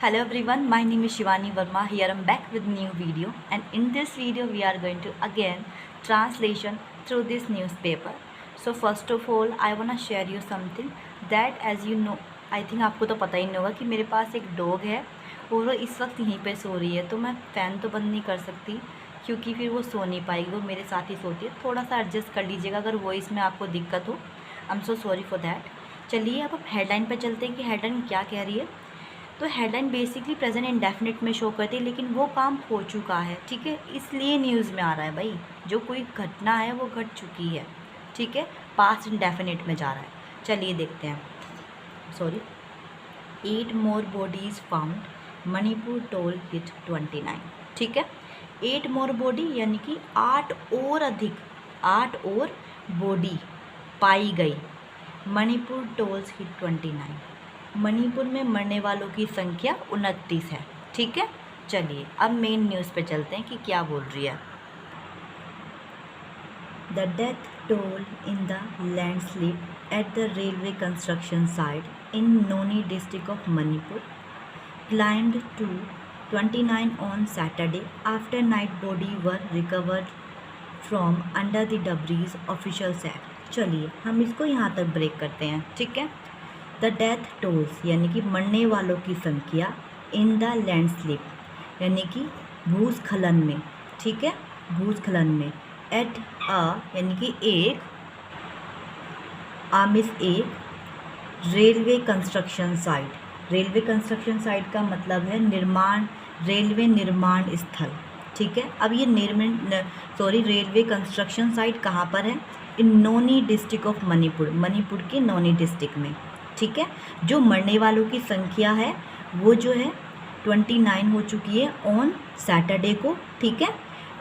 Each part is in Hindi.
Hello everyone, my name is Shivani Verma. Here I'm back with new video, and in this video we are going to again translation through this newspaper. So first of all I wanna share you something that as you know, I think आपको तो पता ही नहीं होगा कि मेरे पास एक डॉग है और वो इस वक्त यहीं पे सो रही है। तो मैं फ़ैन तो बंद नहीं कर सकती क्योंकि फिर वो सो नहीं पाएगी, वो मेरे साथ ही सोती है। थोड़ा सा एडजस्ट कर लीजिएगा अगर वॉइस में आपको दिक्कत हो। I am so sorry for that. चलिए अब हेडलाइन पर चलते हैं कि हेडलाइन क्या कह रही है। तो हेडलाइन बेसिकली प्रेजेंट इंडेफिनिट में शो करती है, लेकिन वो काम हो चुका है, ठीक है, इसलिए न्यूज़ में आ रहा है भाई। जो कोई घटना है वो घट चुकी है, ठीक है, पास्ट इंडेफिनिट में जा रहा है। चलिए देखते हैं। Sorry, 8 more bodies found, Manipur toll hit 29, ठीक है। 8 more body यानी कि 8 और अधिक, 8 और बॉडी पाई गई। मणिपुर टोल्स हिट 29, मणिपुर में मरने वालों की संख्या 29 है, ठीक है। चलिए अब मेन न्यूज़ पे चलते हैं कि क्या बोल रही है। The death toll in the landslip at the railway construction site in Noney district of Manipur climbed to 29 on Saturday after night body were recovered from under the debris, officials said। चलिए हम इसको यहाँ तक ब्रेक करते हैं, ठीक है। द डेथ टोल्स यानी कि मरने वालों की संख्या, इन द लैंडस्लिप यानी कि भूस्खलन में, ठीक है, भूस्खलन में, एट अ यानी कि एक, आमिस एक, railway construction site. Railway construction site का मतलब है निर्माण, रेलवे निर्माण स्थल, ठीक है। अब ये रेलवे कंस्ट्रक्शन साइट कहाँ पर है? इन नोनी डिस्ट्रिक्ट ऑफ मणिपुर, मणिपुर के नोनी डिस्ट्रिक्ट में, ठीक है। जो मरने वालों की संख्या है वो जो है 29 हो चुकी है ऑन सैटरडे को, ठीक है।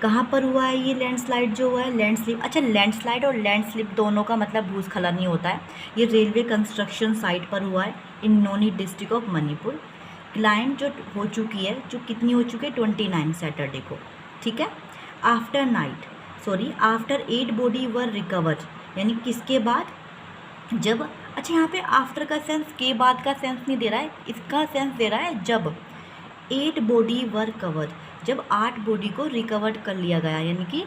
कहाँ पर हुआ है ये लैंडस्लाइड जो हुआ है? लैंडस्लिप। अच्छा, लैंडस्लाइड और लैंडस्लिप दोनों का मतलब भूस्खलन ही होता है। ये रेलवे कंस्ट्रक्शन साइट पर हुआ है इन Noney district of Manipur. Client जो हो चुकी है, जो कितनी हो चुकी है? 29 सैटरडे को, ठीक है। आफ्टर 8 बॉडी वर रिकवर्ड यानी किसके बाद? जब, अच्छा यहाँ पे आफ्टर का सेंस के बाद का सेंस नहीं दे रहा है, इसका सेंस दे रहा है जब 8 बॉडी वर कवर्ड, जब 8 बॉडी को रिकवर्ड कर लिया गया यानी कि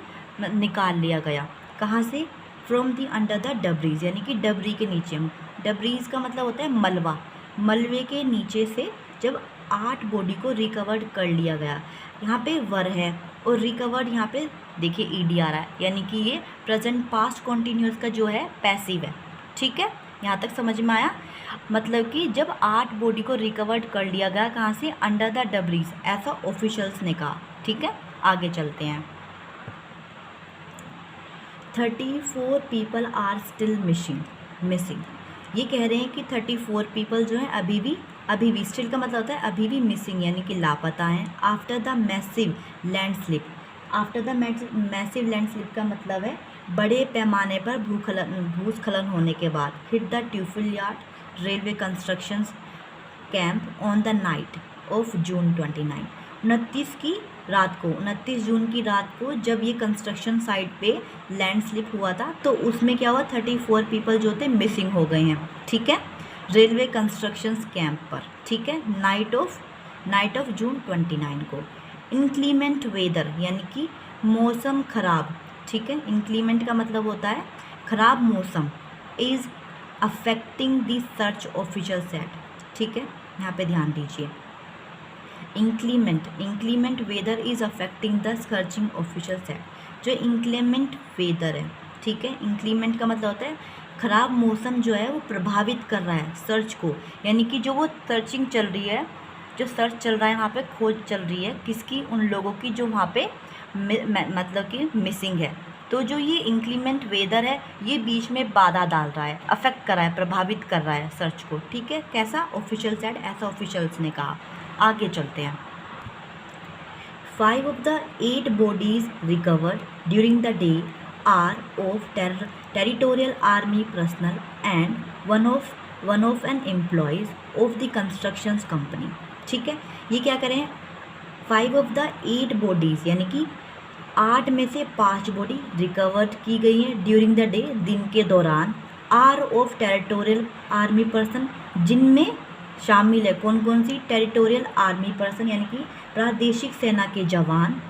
निकाल लिया गया। कहाँ से? From the under the debris यानी कि डबरी के नीचे। डबरीज का मतलब होता है मलबा, मलबे के नीचे से जब 8 बॉडी को रिकवर्ड कर लिया गया। यहाँ पे वर है और रिकवर्ड यहाँ पे देखिए ईडी आ रहा है, यानी कि ये प्रेजेंट पास्ट कॉन्टीन्यूअस का जो है पैसिव है, ठीक है। यहाँ तक समझ में आया? मतलब कि जब 8 बॉडी को रिकवर्ड कर लिया गया, कहाँ से? अंडर द डबरीज, ऐसा ऑफिशियल्स ने कहा, ठीक है। आगे चलते हैं। 34 पीपल आर स्टिल मिसिंग। ये कह रहे हैं कि 34 पीपल जो हैं अभी भी स्टिल का मतलब होता है अभी भी मिसिंग यानी कि लापता हैं। After the massive landslip, after the massive landslip का मतलब है बड़े पैमाने पर भूस्खलन होने के बाद। Hit the Tupul yard railway construction camp on the night of June 29, 29 जून की रात को जब ये कंस्ट्रक्शन साइट पे लैंडस्लिप हुआ था तो उसमें क्या हुआ? 34 पीपल जो थे मिसिंग हो गए हैं, ठीक है, रेलवे कंस्ट्रक्शन कैंप पर, ठीक है, नाइट ऑफ जून 29 को। इंक्लीमेंट वेदर यानी कि मौसम खराब, ठीक है। इंक्लीमेंट का मतलब होता है खराब मौसम। Is affecting the search, official said, ठीक है, यहाँ पे ध्यान दीजिए। Inclement weather is affecting the searching, official said. जो इंक्लीमेंट वेदर है, ठीक है, इंक्लीमेंट का मतलब होता है ख़राब मौसम जो है वो प्रभावित कर रहा है सर्च को, यानी कि जो वो सर्चिंग चल रही है, जो सर्च चल रहा है वहाँ पे, खोज चल रही है किसकी? उन लोगों की जो वहाँ पे मतलब कि मिसिंग है। तो जो ये इंक्लीमेंट वेदर है ये बीच में बाधा डाल रहा है, अफेक्ट कर रहा है, प्रभावित कर रहा है सर्च को, ठीक है। कैसा? ऑफिशियल सेड, ऐसा ऑफिशियल्स ने कहा। आगे चलते हैं। 5 of the 8 bodies recovered during the day are of territorial army personnel and one of an employees of the construction company, ठीक है। ये क्या करें? 5 of the 8 bodies यानी कि 8 में से 5 बॉडी रिकवर्ड की गई हैं ड्यूरिंग द डे, दिन के दौरान। Are of territorial army person, जिनमें शामिल है कौन कौन सी, टेरिटोरियल आर्मी पर्सन यानी कि प्रादेशिक सेना के जवान,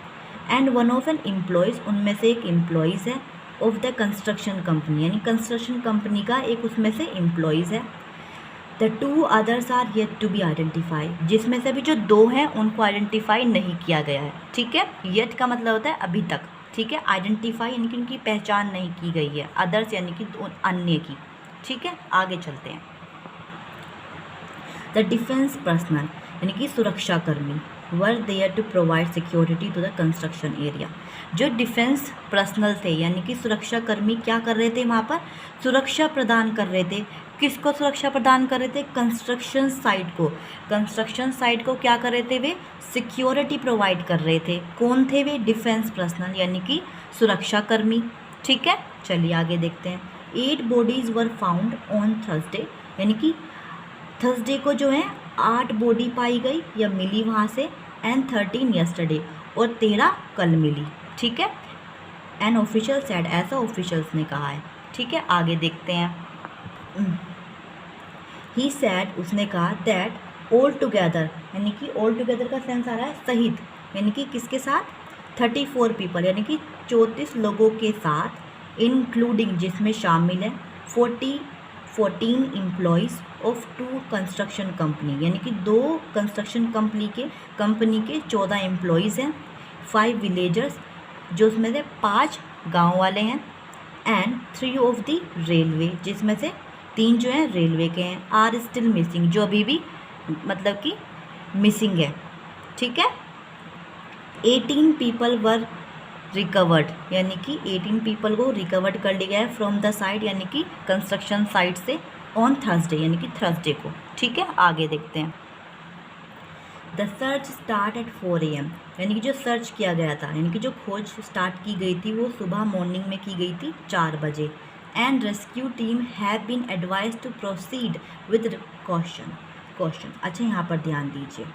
and one of an employees, उनमें से एक एम्प्लॉयज़ है, ऑफ द कंस्ट्रक्शन कंपनी यानी कंस्ट्रक्शन कंपनी का एक उसमें से एम्प्लॉयज़ है। The two others are yet to be identify, जिसमें से भी जो दो हैं उनको आइडेंटिफाई नहीं किया गया है, ठीक है। येट का मतलब होता है अभी तक, ठीक है। आइडेंटिफाई यानी कि उनकी पहचान नहीं की गई है, अदर्स यानी कि अन्य की, ठीक है। आगे चलते हैं। द डिफेंस पर्सनल यानी कि सुरक्षाकर्मी were there to provide security to the construction area. जो डिफेंस पर्सनल थे यानी कि सुरक्षाकर्मी क्या कर रहे थे, वहाँ पर सुरक्षा प्रदान कर रहे थे। किसको सुरक्षा प्रदान कर रहे थे, कंस्ट्रक्शन साइट को। कंस्ट्रक्शन साइट को क्या कर रहे थे, वे सिक्योरिटी प्रोवाइड कर रहे थे। कौन थे वे, डिफेंस पर्सनल यानी कि सुरक्षाकर्मी, ठीक है। चलिए आगे देखते हैं। 8 bodies were found on Thursday, यानी कि थर्सडे को जो है 8 बॉडी पाई गई या मिली वहाँ से, एंड 13 यस्टरडे, और 13 कल मिली, ठीक है। एन ऑफिशियल सेड, ऐसा ऑफिशियल्स ने कहा है, ठीक है। आगे देखते हैं। ही सैड, उसने कहा, दैट ऑल टुगेदर, यानी कि ऑल टुगेदर का सेंस आ रहा है सहित, यानी कि किसके साथ, 34 पीपल यानी कि 34 लोगों के साथ, इंक्लूडिंग जिसमें शामिल है 14 एम्प्लॉयज़ ऑफ 2 कंस्ट्रक्शन कंपनी, यानी कि 2 कंस्ट्रक्शन कंपनी के 14 एम्प्लॉयज़ हैं, 5 विलेजर्स, जो उसमें से 5 गांव वाले हैं, एंड 3 ऑफ द रेलवे, जिसमें से 3 जो हैं रेलवे के हैं, आर स्टिल मिसिंग, जो अभी भी मतलब कि मिसिंग है, ठीक है। 18 पीपल वर रिकवर्ड, यानी कि 18 पीपल को रिकवर्ड कर लिया गया है फ्रॉम द साइट, यानी कि कंस्ट्रक्शन साइट से, ऑन थर्सडे यानी कि थर्सडे को, ठीक है। आगे देखते हैं। The search start at 4 AM, यानी कि जो सर्च किया गया था, यानी कि जो खोज स्टार्ट की गई थी वो सुबह मॉर्निंग में की गई थी 4 बजे, and rescue team have been advise to proceed with caution. अच्छा यहाँ पर ध्यान दीजिए,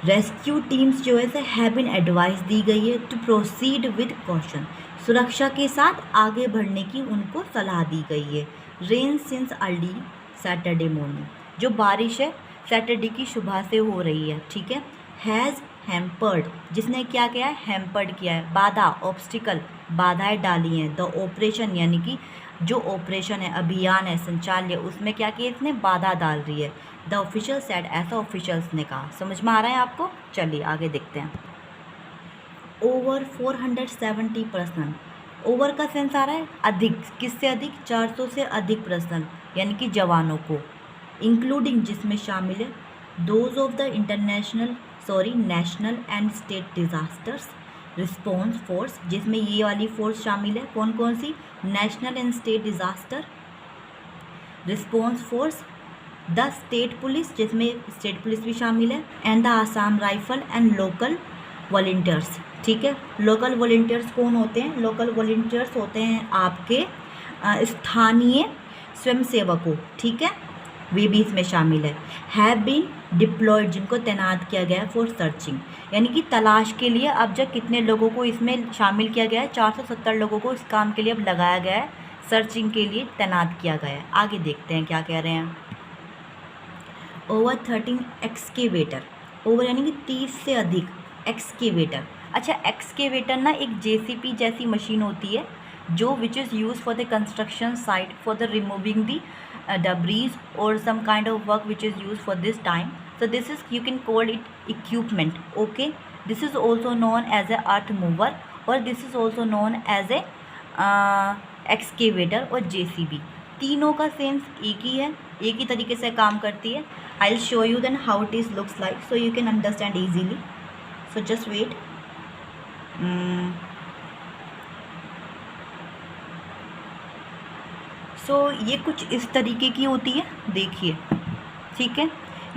रेस्क्यू टीम्स जो है हैव बीन एडवाइस दी गई है टू प्रोसीड विद कॉशन, सुरक्षा के साथ आगे बढ़ने की उनको सलाह दी गई है। Rain since early Saturday morning, जो बारिश है सैटरडे की सुबह से हो रही है, ठीक है। हैज़ हैम्पर्ड, जिसने क्या किया है, हैम्पर्ड किया है, बाधा, ऑब्स्टिकल, बाधाएं डाली हैं। द ऑपरेशन, यानी कि जो ऑपरेशन है, अभियान है, संचाल्य, उसमें क्या किया, इसने बाधा डाल रही है। द ऑफिशियल सेड, ऐसा ऑफिशियल्स ने कहा। समझ में आ रहा है आपको। चलिए आगे देखते हैं। ओवर 470 पर्सन, ओवर का सेंस आ रहा है अधिक, किससे अधिक, 400 से अधिक पर्सनल यानी कि जवानों को, इंक्लूडिंग जिसमें शामिल है those of the national and state disasters response force, जिसमें ये वाली फोर्स शामिल है, कौन कौन सी, national and state disaster response force, the state police, जिसमें स्टेट पुलिस भी शामिल है, and the Assam rifle, and local volunteers, ठीक है। लोकल वॉलंटियर्स कौन होते हैं, लोकल वॉलंटियर्स होते हैं आपके स्थानीय स्वयंसेवकों, ठीक है, वे भी इसमें शामिल है। हैव बीन डिप्लॉयड, जिनको तैनात किया गया है फॉर सर्चिंग, यानी कि तलाश के लिए। अब जब कितने लोगों को इसमें शामिल किया गया है, 470 लोगों को इस काम के लिए अब लगाया गया है, सर्चिंग के लिए तैनात किया गया है। आगे देखते हैं क्या कह रहे हैं। ओवर 13 एक्सकेवेटर, ओवर यानी कि 30 से अधिक, एक्सकेवेटर। अच्छा, एक्सकेवेटर ना एक जेसीबी जैसी मशीन होती है जो which is use for the construction site for the removing the debris or some kind of work which is used for this time. So this is, you can call it equipment, okay. This is also known as a earth mover, or this is also known as a excavator और JCB। तीनों का सेंस एक ही है, एक ही तरीके से काम करती है। I'll show you then how it is looks like so you can understand easily. So just wait. सो ये कुछ इस तरीके की होती है, देखिए, ठीक है।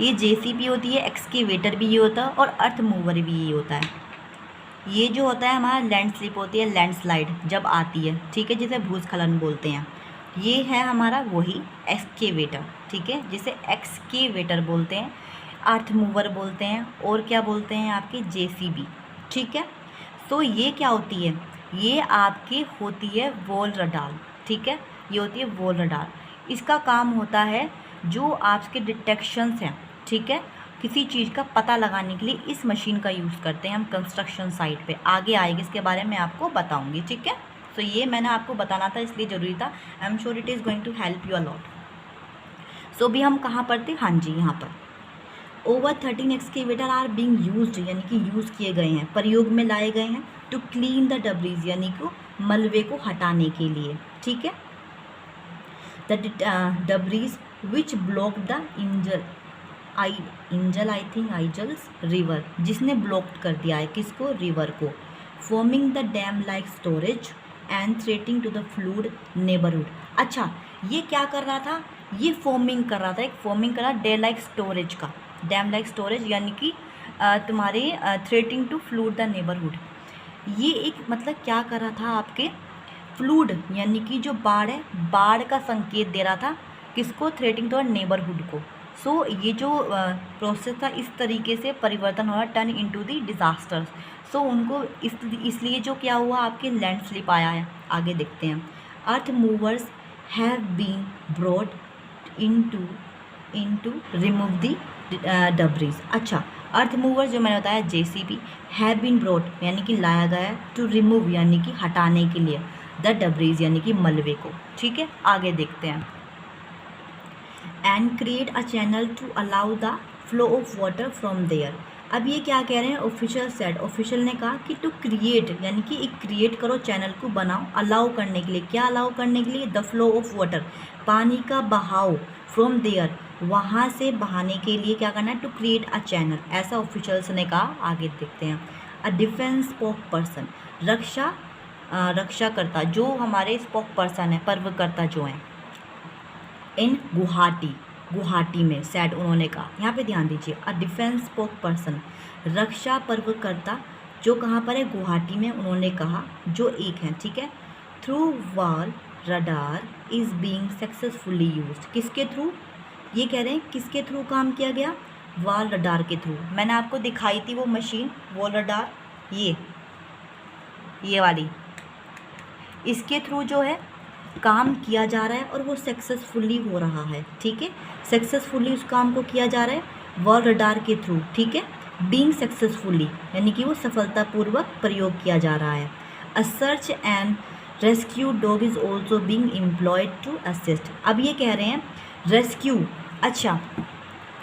ये जेसीबी होती है, एक्सकेवेटर भी ये होता है, और अर्थ मूवर भी ये होता है। ये जो होता है हमारा लैंडस्लिप होती है, लैंडस्लाइड जब आती है, ठीक है, जिसे भूस्खलन बोलते हैं। ये है हमारा वही एक्सकेवेटर, ठीक है, जिसे एक्सकेवेटर बोलते हैं, अर्थ मूवर बोलते हैं, और क्या बोलते हैं आपके, जेसीबी, ठीक है। तो ये क्या होती है, ये आपकी होती है वॉल रडार, ठीक है, ये होती है वॉल रडार। इसका काम होता है जो आपके डिटेक्शंस हैं, ठीक है, किसी चीज़ का पता लगाने के लिए इस मशीन का यूज़ करते हैं हम कंस्ट्रक्शन साइट पे। आगे आएगी इसके बारे में आपको बताऊंगी, ठीक है। तो ये मैंने आपको बताना था इसलिए ज़रूरी था। I am sure it is going to help you a lot. So भी हम कहाँ पर थे, हाँ जी यहाँ पर। Over 13 excavator are being used, यानी कि यूज़ किए गए हैं, प्रयोग में लाए गए हैं, टू क्लीन द डब्रीज, यानी कि मलबे को हटाने के लिए, ठीक है। The debris which block the आइजल्स रिवर, जिसने ब्लॉक कर दिया है किसको, रिवर को, forming the dam like storage and threatening to the flood neighbourhood. अच्छा, ये क्या कर रहा था, ये फॉर्मिंग कर रहा था, एक फॉर्मिंग कर रहा डे लाइक स्टोरेज का, डैम लाइक स्टोरेज, यानी कि तुम्हारे threatening to flood the neighbourhood. ये एक मतलब क्या कर रहा था, आपके फ्लूड यानी कि जो बाढ़ है, बाढ़ का संकेत दे रहा था किसको, थ्रेटिंग टू नेबरहुड को। सो ये जो प्रोसेस था इस तरीके से परिवर्तन हुआ, टर्न इनटू द डिज़ास्टर्स। सो उनको इसलिए जो क्या हुआ, आपके लैंडस्लिप आया है। आगे देखते हैं। Earth movers have been brought into remove the debris. अच्छा, अर्थ मूवर जो मैंने बताया जेसीबी, हैव बीन ब्रॉट यानी कि लाया गया है, टू रिमूव यानी कि हटाने के लिए, द डब्रीज यानी कि मलबे को, ठीक है। आगे देखते हैं। And create a channel to allow the flow of water from there. अब ये क्या कह रहे हैं, ऑफिशियल सेड, ऑफिशियल ने कहा कि टू क्रिएट यानी कि एक क्रिएट करो, चैनल को बनाओ, अलाउ करने के लिए, क्या अलाउ करने के लिए, द फ्लो ऑफ वाटर, पानी का बहाव, फ्रॉम देयर वहाँ से बहाने के लिए क्या करना है, टू क्रिएट अ चैनल, ऐसा ऑफिशियल्स ने कहा। आगे देखते हैं। अ डिफेंस स्पोक पर्सन, रक्षाकर्ता, जो हमारे स्पोक पर्सन है, पर्वकर्ता जो हैं, इन गुवाहाटी में, सैड उन्होंने कहा, यहाँ पे ध्यान दीजिए। अ डिफेंस स्पोक पर्सन, रक्षा पर्वकर्ता, जो कहाँ पर है, गुवाहाटी में, उन्होंने कहा, जो एक है, ठीक है। Through wall radar is being successfully used, किसके थ्रू, ये कह रहे हैं किसके थ्रू काम किया गया, वॉल रडार के थ्रू। मैंने आपको दिखाई थी वो मशीन, वॉल रडार, ये वाली, इसके थ्रू जो है काम किया जा रहा है और वो सक्सेसफुली हो रहा है, ठीक है। सक्सेसफुली उस काम को किया जा रहा है वॉल रडार के थ्रू, ठीक है। बीइंग सक्सेसफुली यानी कि वो सफलतापूर्वक प्रयोग किया जा रहा है। A search and rescue dog is also being employed to assist. अब ये कह रहे हैं रेस्क्यू, अच्छा,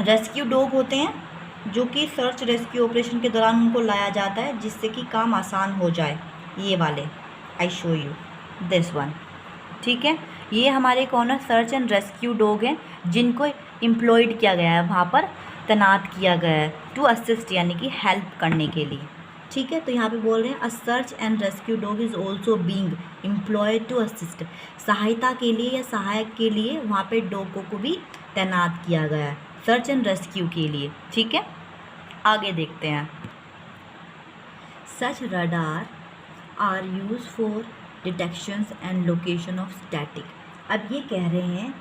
रेस्क्यू डॉग होते हैं जो कि सर्च रेस्क्यू ऑपरेशन के दौरान उनको लाया जाता है जिससे कि काम आसान हो जाए। ये वाले I show you this one, ठीक है। ये हमारे कौन है, सर्च एंड रेस्क्यू डॉग हैं जिनको एम्प्लॉयड किया गया है, वहाँ पर तैनात किया गया है, टू असिस्ट यानी कि हेल्प करने के लिए, ठीक है। तो यहाँ पे बोल रहे हैं a search and rescue dog is also being employed to assist, सहायता के लिए या सहायक के लिए वहाँ पे डॉगों को भी तैनात किया गया है सर्च एंड रेस्क्यू के लिए, ठीक है। आगे देखते हैं। Such radar are use for detections and location of static. अब ये कह रहे हैं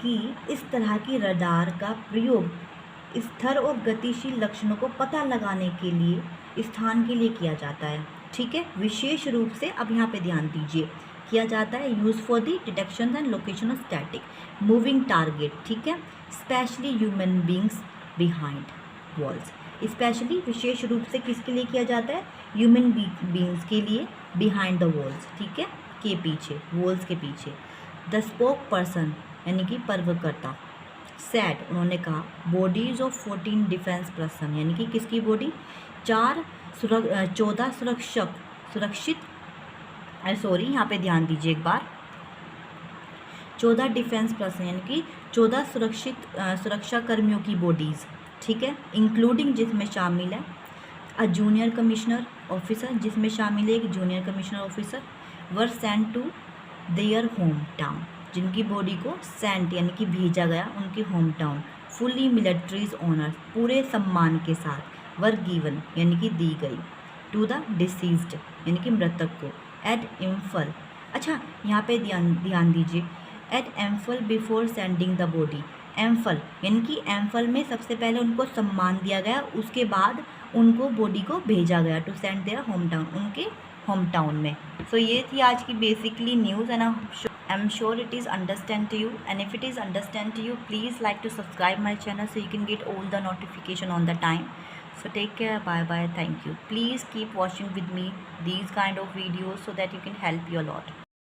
कि इस तरह की रडार का प्रयोग स्थिर और गतिशील लक्षणों को पता लगाने के लिए, स्थान के लिए किया जाता है, ठीक है। विशेष रूप से अब यहाँ पे ध्यान दीजिए, किया जाता है use for the detection and location of static moving target, ठीक है। Specially human beings behind walls, specially विशेष रूप से किसके लिए किया जाता है, ह्यूमन बींग्स के लिए, बिहाइंड द वॉल्स, ठीक है, के पीछे, वॉल्स के पीछे। द स्पोक पर्सन यानी कि पर्वकर्ता, सेड उन्होंने कहा, बॉडीज ऑफ 14 डिफेंस पर्सन यानी कि किसकी बॉडी, 14 सुरक्षित सॉरी यहाँ पे ध्यान दीजिए एक बार, 14 डिफेंस पर्सन यानी कि 14 सुरक्षा कर्मियों की बॉडीज़, ठीक है, इंक्लूडिंग जिसमें शामिल है अ जूनियर कमिश्नर ऑफिसर, जिसमें शामिल है एक junior commissioner officer, were sent to their home town, जिनकी बॉडी को सेंट यानी कि भेजा गया उनके home town, fully militaries honours, पूरे सम्मान के साथ, वर गिवन यानी कि दी गई, टू द डिसीज्ड यानी कि मृतक को, एट इम्फल। अच्छा, यहाँ पे ध्यान दीजिए, at Imphal before sending the body, Imphal यानी कि एम्फल में सबसे पहले उनको सम्मान दिया गया, उसके बाद उनको बॉडी को भेजा गया, to send their home town, उनके होम टाउन में। सो ये थी आज की बेसिकली न्यूज़ है ना। I'm sure it is understand to you, and if it is understand to you, please like to subscribe my channel so you can get all the notification on the time. So take care, bye bye, thank you. Please keep watching with me these kind of videos so that you can help you a lot.